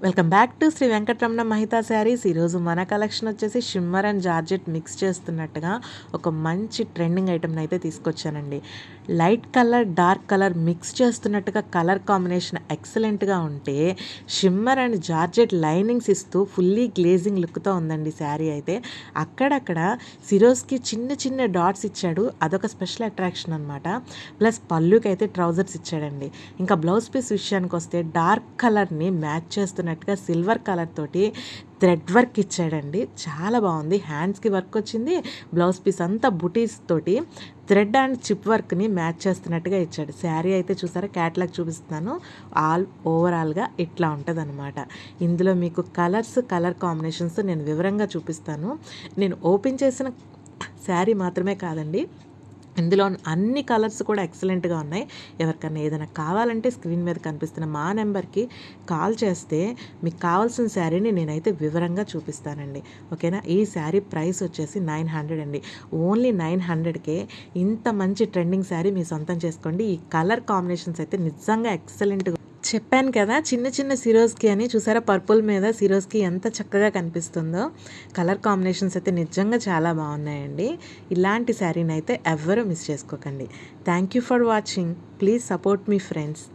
Welcome back to Shri Venkataramana Mahitha sarees. ఈరోజు మన collection వచ్చేసి షిమ్మర్ అండ్ జార్జెట్ మిక్స్ చేస్తున్నట్టుగా ఒక మంచి ట్రెండింగ్ ఐటమ్ని అయితే తీసుకొచ్చానండి. Light colour dark colour mix చేస్తున్నట్టుగా కలర్ కాంబినేషన్ ఎక్సలెంట్గా ఉంటే షిమ్మర్ అండ్ జార్జెట్ లైనింగ్స్ ఇస్తూ ఫుల్లీ గ్లేజింగ్ లుక్తో ఉందండి శారీ అయితే. అక్కడక్కడ సిరోస్కి చిన్న చిన్న డాట్స్ ఇచ్చాడు, అదొక స్పెషల్ అట్రాక్షన్ అనమాట. ప్లస్ పళ్ళుకి అయితే ట్రౌజర్స్ ఇచ్చాడండి. ఇంకా బ్లౌజ్ పీస్ విషయానికి వస్తే డార్క్ కలర్ని మ్యాచ్ చేస్తున్నట్టుగా సిల్వర్ కలర్ తోటి థ్రెడ్ వర్క్ ఇచ్చాడండి. చాలా బాగుంది. హ్యాండ్స్కి వర్క్ వచ్చింది, బ్లౌజ్ పీస్ అంతా బుటీస్ తోటి థ్రెడ్ అండ్ చిప్ వర్క్ని మ్యాచ్ చేస్తున్నట్టుగా ఇచ్చాడు. శారీ అయితే చూసారా, క్యాట్లాగ్ చూపిస్తున్నాను. ఓవరాల్గా ఇట్లా ఉంటుంది అనమాట. ఇందులో మీకు కలర్ కాంబినేషన్స్ నేను వివరంగా చూపిస్తాను. నేను ఓపెన్ చేసిన శారీ మాత్రమే కాదండి, ఇందులో అన్ని కలర్స్ కూడా ఎక్సలెంట్గా ఉన్నాయి. ఎవరికన్నా ఏదైనా కావాలంటే స్క్రీన్ మీద కనిపిస్తున్న మా నెంబర్కి కాల్ చేస్తే మీకు కావాల్సిన శారీని నేనైతే వివరంగా చూపిస్తానండి. ఓకేనా. ఈ శారీ ప్రైస్ వచ్చేసి 900 అండి. ఓన్లీ 900కే ఇంత మంచి ట్రెండింగ్ శారీ మీ సొంతం చేసుకోండి. ఈ కలర్ కాంబినేషన్స్ అయితే నిజంగా ఎక్సలెంట్గా చెప్పాను కదా, చిన్న చిన్న సిరోస్కి అని. చూసారా పర్పుల్ మీద సిరోస్కి ఎంత చక్కగా కనిపిస్తుందో. కలర్ కాంబినేషన్స్ అయితే నిజంగా చాలా బాగున్నాయండి. ఇలాంటి శారీని అయితే ఎవ్వరూ మిస్ చేసుకోకండి. Thank you for watching. Please support me friends.